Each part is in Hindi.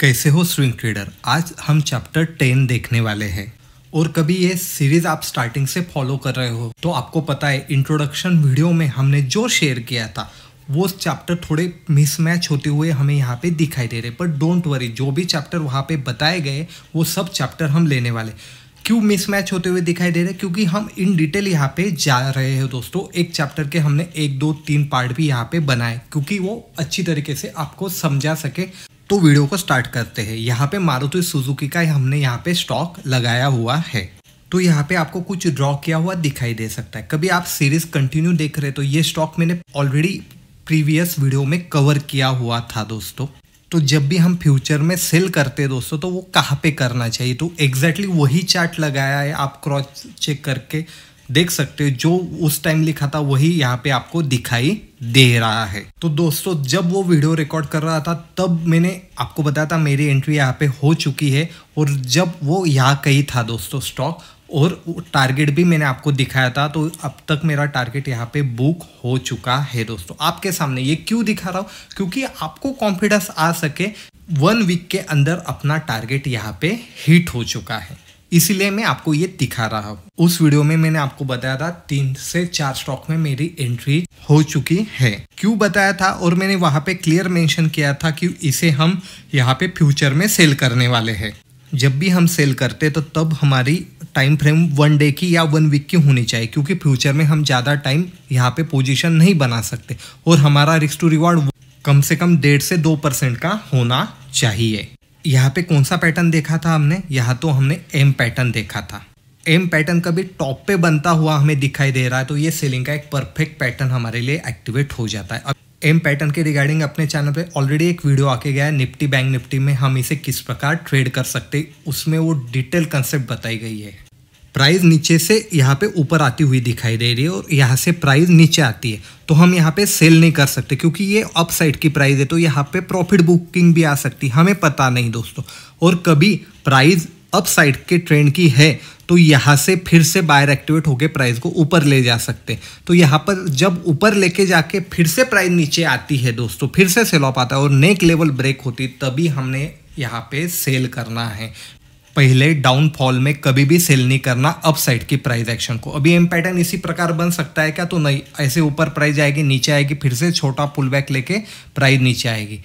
कैसे हो स्विंग ट्रेडर। आज हम चैप्टर 10 देखने वाले हैं। और कभी ये सीरीज आप स्टार्टिंग से फॉलो कर रहे हो तो आपको पता है इंट्रोडक्शन वीडियो में हमने जो शेयर किया था वो चैप्टर थोड़े मिसमैच होते हुए हमें यहाँ पे दिखाई दे रहे, पर डोंट वरी, जो भी चैप्टर वहाँ पे बताए गए वो सब चैप्टर हम लेने वाले। क्यों मिसमैच होते हुए दिखाई दे रहे? क्योंकि हम इन डिटेल यहाँ पे जा रहे हैं दोस्तों। एक चैप्टर के हमने 1, 2, 3 पार्ट भी यहाँ पे बनाए क्योंकि वो अच्छी तरीके से आपको समझा सके। तो वीडियो को स्टार्ट करते हैं। यहाँ पे मारुति सुजुकी का हमने यहाँ पे स्टॉक लगाया हुआ है। तो यहाँ पे आपको कुछ ड्रॉ किया हुआ दिखाई दे सकता है। कभी आप सीरीज कंटिन्यू देख रहे तो ये स्टॉक मैंने ऑलरेडी प्रीवियस वीडियो में कवर किया हुआ था दोस्तों। तो जब भी हम फ्यूचर में सेल करते हैं दोस्तों तो वो कहाँ पे करना चाहिए, तो एग्जैक्टली वही चार्ट लगाया है। आप क्रॉस चेक करके देख सकते हो, जो उस टाइम लिखा था वही यहाँ पे आपको दिखाई दे रहा है। तो दोस्तों जब वो वीडियो रिकॉर्ड कर रहा था तब मैंने आपको बताया था मेरी एंट्री यहाँ पे हो चुकी है। और जब वो यहाँ कहीं था दोस्तों स्टॉक, और टारगेट भी मैंने आपको दिखाया था, तो अब तक मेरा टारगेट यहाँ पे बुक हो चुका है दोस्तों। आपके सामने ये क्यों दिखा रहा हूँ? क्योंकि आपको कॉन्फिडेंस आ सके 1 वीक के अंदर अपना टारगेट यहाँ पे हिट हो चुका है, इसीलिए मैं आपको ये दिखा रहा हूँ। उस वीडियो में मैंने आपको बताया था 3 से 4 स्टॉक में मेरी एंट्री हो चुकी है। क्यों बताया था? और मैंने वहां पे क्लियर मेंशन किया था कि इसे हम यहाँ पे फ्यूचर में सेल करने वाले हैं। जब भी हम सेल करते तो तब हमारी टाइम फ्रेम 1 डे की या 1 वीक की होनी चाहिए, क्योंकि फ्यूचर में हम ज़्यादा टाइम यहाँ पे पोजीशन नहीं बना सकते और हमारा रिस्क टू रिवॉर्ड कम से कम 1.5 से 2% का होना चाहिए। यहाँ पे कौन सा पैटर्न देखा था हमने? यहाँ तो हमने एम पैटर्न देखा था। एम पैटर्न कभी टॉप पे बनता हुआ हमें दिखाई दे रहा है तो ये सेलिंग का एक परफेक्ट पैटर्न हमारे लिए एक्टिवेट हो जाता है। अब एम पैटर्न के रिगार्डिंग अपने चैनल पे ऑलरेडी एक वीडियो आके गया है, निफ्टी बैंक निफ्टी में हम इसे किस प्रकार ट्रेड कर सकते, उसमें वो डिटेल कंसेप्ट बताई गई है। प्राइस नीचे से यहाँ पे ऊपर आती हुई दिखाई दे रही है और यहाँ से प्राइस नीचे आती है, तो हम यहाँ पे सेल नहीं कर सकते क्योंकि ये अप साइड की प्राइस है। तो यहाँ पे प्रॉफिट बुकिंग भी आ सकती है, हमें पता नहीं दोस्तों। और कभी प्राइस अप साइड के ट्रेंड की है तो यहाँ से फिर से बायर एक्टिवेट होकर प्राइस को ऊपर ले जा सकते। तो यहाँ पर जब ऊपर लेके जाके फिर से प्राइस नीचे आती है दोस्तों, फिर से सेल ऑफ आता है और नेक लेवल ब्रेक होती, तभी हमने यहाँ पे सेल करना है। पहले डाउनफॉल में कभी भी सेल नहीं करना अप साइड की प्राइस एक्शन को। अभी एम पैटर्न इसी प्रकार बन सकता है क्या? तो नहीं, ऐसे ऊपर प्राइस जाएगी, नीचे आएगी, फिर से छोटा पुल बैक लेके प्राइस नीचे आएगी।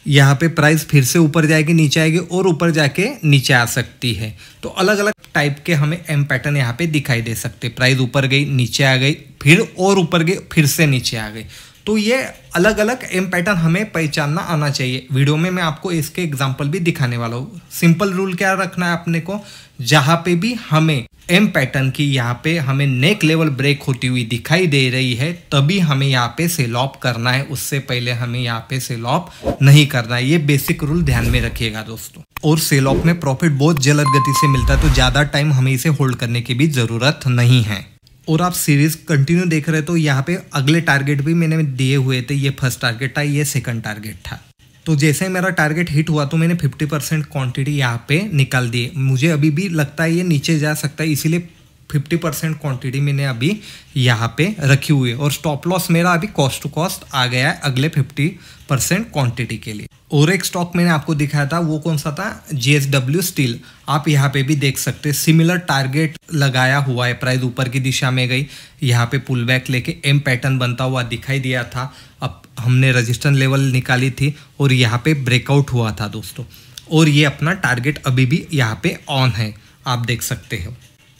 यहाँ पे प्राइस फिर से ऊपर जाएगी, नीचे आएगी और ऊपर जाके नीचे आ सकती है। तो अलग अलग टाइप के हमें एम पैटर्न यहाँ पे दिखाई दे सकते। प्राइस ऊपर गई, नीचे आ गई, फिर और ऊपर गई, फिर से नीचे आ गई। तो ये अलग अलग एम पैटर्न हमें पहचानना आना चाहिए। वीडियो में मैं आपको इसके एग्जांपल भी दिखाने वाला हूँ। सिंपल रूल क्या रखना है अपने को, जहाँ पे भी हमें एम पैटर्न की यहाँ पे हमें नेक लेवल ब्रेक होती हुई दिखाई दे रही है तभी हमें यहाँ पे सेल ऑफ करना है, उससे पहले हमें यहाँ पे सेल ऑफ नहीं करना है। ये बेसिक रूल ध्यान में रखिएगा दोस्तों। और सेल ऑफ में प्रॉफिट बहुत जल्द गति से मिलता है, तो ज़्यादा टाइम हमें इसे होल्ड करने की भी ज़रूरत नहीं है। और आप सीरीज कंटिन्यू देख रहे तो यहाँ पे अगले टारगेट भी मैंने दिए हुए थे। ये फर्स्ट टारगेट था, ये सेकंड टारगेट था। तो जैसे ही मेरा टारगेट हिट हुआ तो मैंने 50% क्वांटिटी यहाँ पे निकाल दी। मुझे अभी भी लगता है ये नीचे जा सकता है, इसीलिए 50% क्वांटिटी मैंने अभी यहाँ पे रखी हुई है। और स्टॉप लॉस मेरा अभी कॉस्ट टू कॉस्ट आ गया है अगले 50% क्वांटिटी के लिए। और एक स्टॉक मैंने आपको दिखाया था, वो कौन सा था? JSW steel. आप यहाँ पे भी देख सकते हैं सिमिलर टारगेट लगाया हुआ है। प्राइस ऊपर की दिशा में गई, यहाँ पे पुल बैक लेके एम पैटर्न बनता हुआ दिखाई दिया था। अब हमने रजिस्टेंस लेवल निकाली थी और यहाँ पे ब्रेकआउट हुआ था दोस्तों। और ये अपना टारगेट अभी भी यहाँ पे ऑन है, आप देख सकते हो।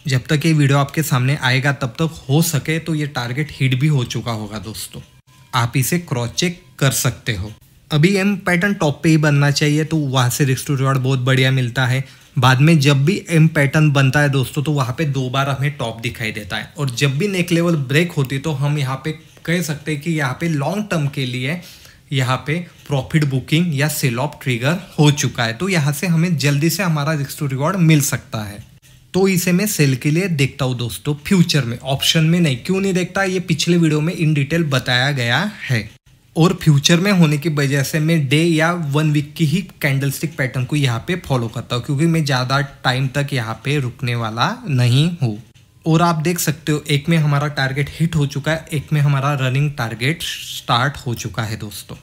जब तक ये वीडियो आपके सामने आएगा तब तक हो सके तो ये टारगेट हिट भी हो चुका होगा दोस्तों। आप इसे क्रॉस चेक कर सकते हो। अभी एम पैटर्न टॉप पे ही बनना चाहिए, तो वहाँ से रिस्क टू रिवॉर्ड बहुत बढ़िया मिलता है। बाद में जब भी एम पैटर्न बनता है दोस्तों तो वहाँ पे 2 बार हमें टॉप दिखाई देता है। और जब भी नेक लेवल ब्रेक होती तो हम यहाँ पे कह सकते हैं कि यहाँ पे लॉन्ग टर्म के लिए यहाँ पे प्रॉफिट बुकिंग या सेल ऑफ ट्रिगर हो चुका है। तो यहाँ से हमें जल्दी से हमारा रिस्क टू रिवॉर्ड मिल सकता है। तो इसे मैं सेल के लिए देखता हूँ दोस्तों, फ्यूचर में, ऑप्शन में नहीं। क्यों नहीं देखता? ये पिछले वीडियो में इन डिटेल बताया गया है। और फ्यूचर में होने की वजह से मैं डे या 1 वीक की ही कैंडलस्टिक पैटर्न को यहाँ पे फॉलो करता हूँ, क्योंकि मैं ज़्यादा टाइम तक यहाँ पे रुकने वाला नहीं हूँ। और आप देख सकते हो एक में हमारा टारगेट हिट हो चुका है, एक में हमारा रनिंग टारगेट स्टार्ट हो चुका है दोस्तों।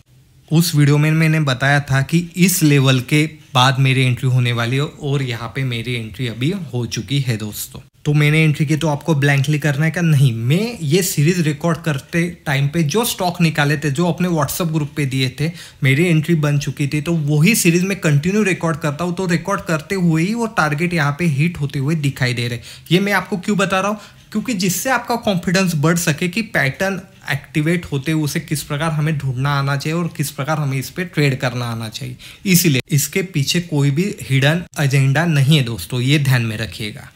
उस वीडियो में मैंने बताया था कि इस लेवल के बाद मेरी एंट्री होने वाली है और यहाँ पे मेरी एंट्री अभी हो चुकी है दोस्तों। तो मैंने एंट्री की तो आपको ब्लैंकली करना है क्या? नहीं, मैं ये सीरीज रिकॉर्ड करते टाइम पे जो स्टॉक निकाले थे, जो अपने व्हाट्सएप ग्रुप पे दिए थे, मेरी एंट्री बन चुकी थी, तो वही सीरीज में कंटिन्यू रिकॉर्ड करता हूँ। तो रिकॉर्ड करते हुए ही वो टारगेट यहाँ पे हिट होते हुए दिखाई दे रहे। ये मैं आपको क्यों बता रहा हूँ? क्योंकि जिससे आपका कॉन्फिडेंस बढ़ सके कि पैटर्न एक्टिवेट होते हुए उसे किस प्रकार हमें ढूंढना आना चाहिए और किस प्रकार हमें इस पे ट्रेड करना आना चाहिए। इसीलिए इसके पीछे कोई भी हिडन एजेंडा नहीं है दोस्तों, ये ध्यान में रखिएगा।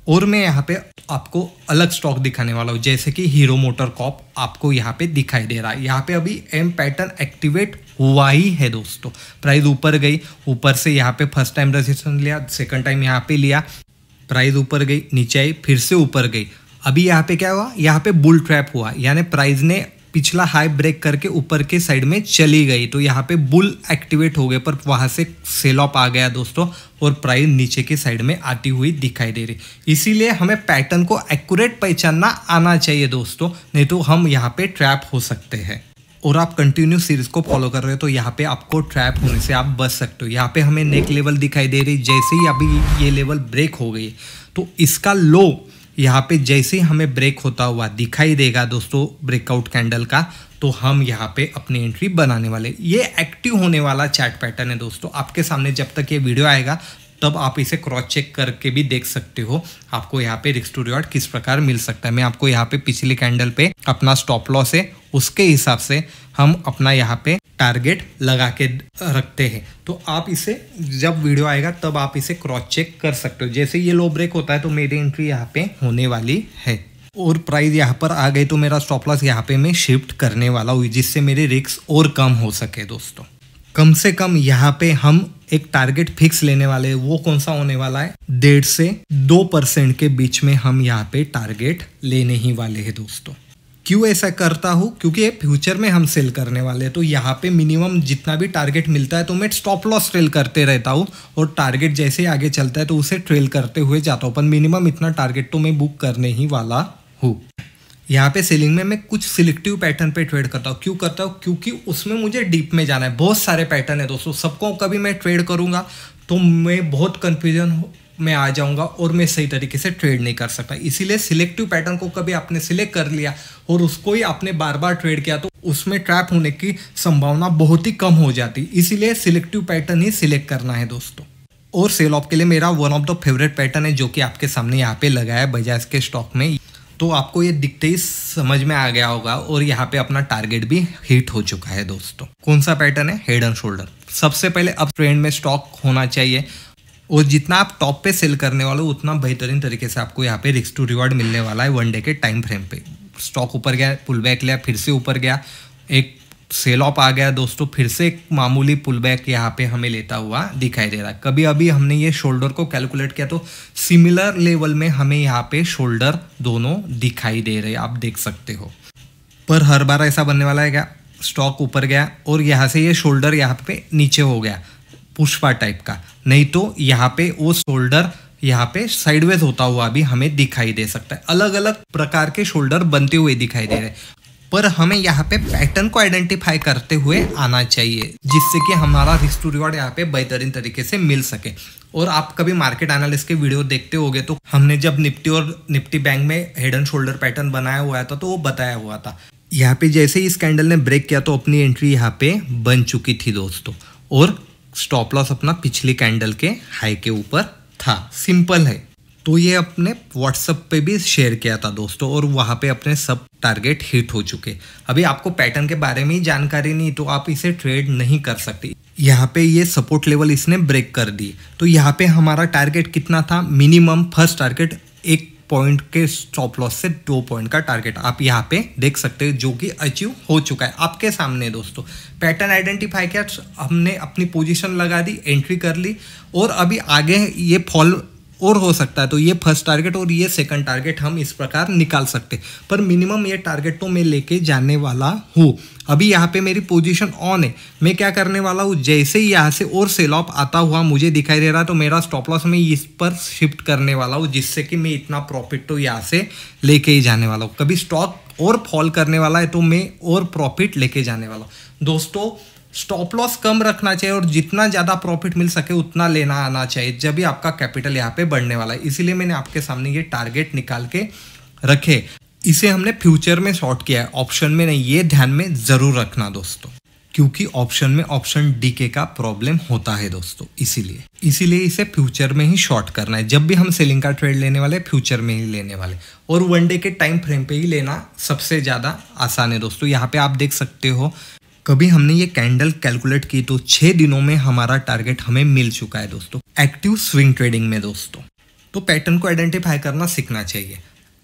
और मैं यहाँ पे आपको अलग स्टॉक दिखाने वाला हूँ, जैसे कि हीरो मोटर कॉर्प आपको यहाँ पे दिखाई दे रहा है। यहाँ पे अभी एम पैटर्न एक्टिवेट हुआ ही है दोस्तों। प्राइस ऊपर गई, ऊपर से यहाँ पे फर्स्ट टाइम रेजिस्टेंस लिया, सेकंड टाइम यहाँ पे लिया, प्राइस ऊपर गई, नीचे आई, फिर से ऊपर गई। अभी यहाँ पे क्या हुआ? यहाँ पे बुल ट्रैप हुआ, यानी प्राइस ने पिछला हाई ब्रेक करके ऊपर के साइड में चली गई, तो यहाँ पे बुल एक्टिवेट हो गए, पर वहां से सेल ऑफ आ गया दोस्तों और प्राइस नीचे के साइड में आती हुई दिखाई दे रही। इसीलिए हमें पैटर्न को एक्यूरेट पहचानना आना चाहिए दोस्तों, नहीं तो हम यहाँ पे ट्रैप हो सकते हैं। और आप कंटिन्यू सीरीज को फॉलो कर रहे हो तो यहाँ पे आपको ट्रैप होने से आप बच सकते हो। यहाँ पे हमें नेक लेवल दिखाई दे रही, जैसे ही अभी ये लेवल ब्रेक हो गई तो इसका लो यहाँ पे जैसे ही हमें ब्रेक होता हुआ दिखाई देगा दोस्तों, ब्रेकआउट कैंडल का, तो हम यहाँ पे अपनी एंट्री बनाने वाले। ये एक्टिव होने वाला चार्ट पैटर्न है दोस्तों, आपके सामने जब तक ये वीडियो आएगा तब आप इसे क्रॉस चेक करके भी देख सकते हो, आपको यहाँ पे रिस्क टू रिवॉर्ड किस प्रकार मिल सकता है। मैं आपको यहाँ पे पिछली कैंडल पे अपना स्टॉप लॉस है, उसके हिसाब से हम अपना यहाँ पे टारगेट लगा के रखते हैं। तो आप इसे जब वीडियो आएगा तब आप इसे क्रॉस चेक कर सकते हो। जैसे ये लो ब्रेक होता है तो मेरी एंट्री यहाँ पे होने वाली है और प्राइस यहाँ पर आ गई तो मेरा स्टॉप लॉस यहाँ पे मैं शिफ्ट करने वाला हूँ, जिससे मेरी रिस्क और कम हो सके दोस्तों। कम से कम यहाँ पे हम एक टारगेट फिक्स लेने वाले हैं। वो कौन सा होने वाला है? 1.5 से 2% के बीच में हम यहाँ पे टारगेट लेने ही वाले हैं दोस्तों। क्यों ऐसा करता हूँ? क्योंकि ये फ्यूचर में हम सेल करने वाले हैं, तो यहाँ पे मिनिमम जितना भी टारगेट मिलता है तो मैं स्टॉप लॉस ट्रेल करते रहता हूँ और टारगेट जैसे आगे चलता है तो उसे ट्रेल करते हुए जाता हूँ, पर मिनिमम इतना टारगेट तो मैं बुक करने ही वाला हूँ। यहाँ पे सेलिंग में मैं कुछ सिलेक्टिव पैटर्न पे ट्रेड करता हूँ। क्यों करता हूँ? क्योंकि उसमें मुझे डीप में जाना है। बहुत सारे पैटर्न है दोस्तों, सबको कभी मैं ट्रेड करूँगा तो मैं बहुत कन्फ्यूजन में आ जाऊँगा और मैं सही तरीके से ट्रेड नहीं कर सकता। इसीलिए सिलेक्टिव पैटर्न को कभी आपने सिलेक्ट कर लिया और उसको ही आपने बार बार ट्रेड किया तो उसमें ट्रैप होने की संभावना बहुत ही कम हो जाती। इसीलिए सिलेक्टिव पैटर्न ही सिलेक्ट करना है दोस्तों। और सेल ऑफ के लिए मेरा one of the favourite pattern है जो कि आपके सामने यहाँ पे लगा है बजाज के स्टॉक में। तो आपको ये दिखते ही समझ में आ गया होगा और यहाँ पे अपना टारगेट भी हिट हो चुका है दोस्तों। कौन सा पैटर्न है? Head and shoulder. सबसे पहले अब ट्रेंड में स्टॉक होना चाहिए और जितना आप टॉप पे सेल करने वाले हो उतना बेहतरीन तरीके से आपको यहाँ पे रिस्क टू रिवॉर्ड मिलने वाला है 1 डे के टाइम फ्रेम पे। स्टॉक ऊपर गया, पुल बैक लिया, फिर से ऊपर गया, एक सेल ऑफ आ गया दोस्तों, फिर से एक मामूली पुल बैक यहाँ पे हमें लेता हुआ दिखाई दे रहा है। कभी अभी हमने ये शोल्डर को कैलकुलेट किया तो सिमिलर लेवल में हमें यहाँ पे शोल्डर दोनों दिखाई दे रहे हैं, आप देख सकते हो। पर हर बार ऐसा बनने वाला है क्या? स्टॉक ऊपर गया और यहाँ से ये शोल्डर यहाँ पे नीचे हो गया, पुष्पा टाइप का, नहीं तो यहाँ पे वो शोल्डर यहाँ पे साइडवेज होता हुआ भी हमें दिखाई दे सकता है। अलग अलग प्रकार के शोल्डर बनते हुए दिखाई दे रहे हैं, पर हमें यहाँ पे पैटर्न को आइडेंटिफाई करते हुए आना चाहिए जिससे कि हमारा रिस्क टू रिवॉर्ड यहाँ पे बेहतरीन तरीके से मिल सके। और आप कभी मार्केट एनालिस्ट के वीडियो देखते होगे तो हमने जब निफ्टी और निफ्टी बैंक में हेड एंड शोल्डर पैटर्न बनाया हुआ था तो वो बताया हुआ था। यहाँ पे जैसे ही इस कैंडल ने ब्रेक किया तो अपनी एंट्री यहाँ पे बन चुकी थी दोस्तों और स्टॉप लॉस अपना पिछली कैंडल के हाई के ऊपर था। सिंपल है। तो ये अपने व्हाट्सएप पे भी शेयर किया था दोस्तों और वहाँ पे अपने सब टारगेट हिट हो चुके। अभी आपको पैटर्न के बारे में ही जानकारी नहीं तो आप इसे ट्रेड नहीं कर सकते। यहाँ पे ये सपोर्ट लेवल इसने ब्रेक कर दी तो यहाँ पे हमारा टारगेट कितना था? मिनिमम फर्स्ट टारगेट 1 पॉइंट के स्टॉप लॉस से 2 पॉइंट का टारगेट आप यहाँ पे देख सकते हो जो कि अचीव हो चुका है आपके सामने दोस्तों। पैटर्न आइडेंटिफाई किया, हमने अपनी पोजीशन लगा दी, एंट्री कर ली और अभी आगे ये फॉल और हो सकता है तो ये फर्स्ट टारगेट और ये सेकंड टारगेट हम इस प्रकार निकाल सकते, पर मिनिमम ये टारगेट तो मैं लेके जाने वाला हूँ। अभी यहाँ पे मेरी पोजीशन ऑन है, मैं क्या करने वाला हूँ, जैसे ही यहाँ से और सेल ऑफ आता हुआ मुझे दिखाई दे रहा है तो मेरा स्टॉप लॉस मैं इस पर शिफ्ट करने वाला हूँ जिससे कि मैं इतना प्रॉफिट तो यहाँ से लेके ही जाने वाला हूँ। कभी स्टॉक और फॉल करने वाला है तो मैं और प्रॉफिट लेके जाने वाला हूँ दोस्तों। स्टॉप लॉस कम रखना चाहिए और जितना ज़्यादा प्रॉफिट मिल सके उतना लेना आना चाहिए, जब भी आपका कैपिटल यहाँ पे बढ़ने वाला है। इसीलिए मैंने आपके सामने ये टारगेट निकाल के रखे। इसे हमने फ्यूचर में शॉर्ट किया है, ऑप्शन में नहीं। ये ध्यान में ज़रूर रखना दोस्तों, क्योंकि ऑप्शन में ऑप्शन डीके का प्रॉब्लम होता है दोस्तों, इसीलिए इसे फ्यूचर में ही शॉर्ट करना है। जब भी हम सेलिंग का ट्रेड लेने वाले फ्यूचर में ही लेने वाले, और वन डे के टाइम फ्रेम पे ही लेना सबसे ज़्यादा आसान है दोस्तों। यहाँ पे आप देख सकते हो, कभी हमने ये कैंडल कैलकुलेट की तो 6 दिनों में हमारा टारगेट हमें मिल चुका है दोस्तों, एक्टिव स्विंग ट्रेडिंग में दोस्तों। तो पैटर्न को आइडेंटिफाई करना सीखना चाहिए।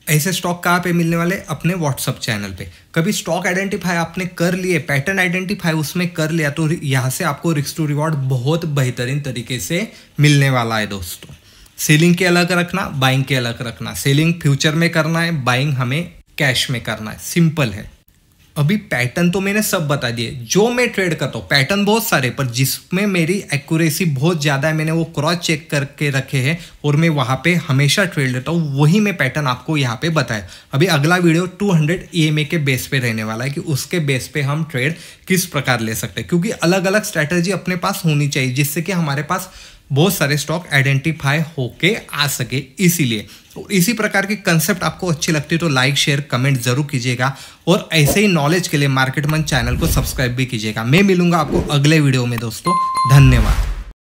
ऐसे स्टॉक कहाँ पे मिलने वाले? अपने व्हाट्सअप चैनल पे। कभी स्टॉक आइडेंटिफाई आपने कर लिए, पैटर्न आइडेंटिफाई उसमें कर लिया, तो यहाँ से आपको रिस्क टू रिवॉर्ड बहुत बेहतरीन तरीके से मिलने वाला है दोस्तों। सेलिंग के अलग रखना, बाइंग के अलग रखना। सेलिंग फ्यूचर में करना है, बाइंग हमें कैश में करना है, सिंपल है। अभी पैटर्न तो मैंने सब बता दिए जो मैं ट्रेड करता हूँ। पैटर्न बहुत सारे, पर जिसमें मेरी एक्यूरेसी बहुत ज़्यादा है, मैंने वो क्रॉस चेक करके रखे हैं और मैं वहाँ पे हमेशा ट्रेड लेता हूँ, वही मैं पैटर्न आपको यहाँ पे बताया। अभी अगला वीडियो 200 EMA के बेस पे रहने वाला है कि उसके बेस पे हम ट्रेड किस प्रकार ले सकते हैं, क्योंकि अलग अलग स्ट्रैटेजी अपने पास होनी चाहिए जिससे कि हमारे पास बहुत सारे स्टॉक आइडेंटिफाई होके आ सके। इसीलिए तो इसी प्रकार की कंसेप्ट आपको अच्छी लगती है तो लाइक शेयर कमेंट जरूर कीजिएगा, और ऐसे ही नॉलेज के लिए मार्केट मंच चैनल को सब्सक्राइब भी कीजिएगा। मैं मिलूंगा आपको अगले वीडियो में दोस्तों। धन्यवाद।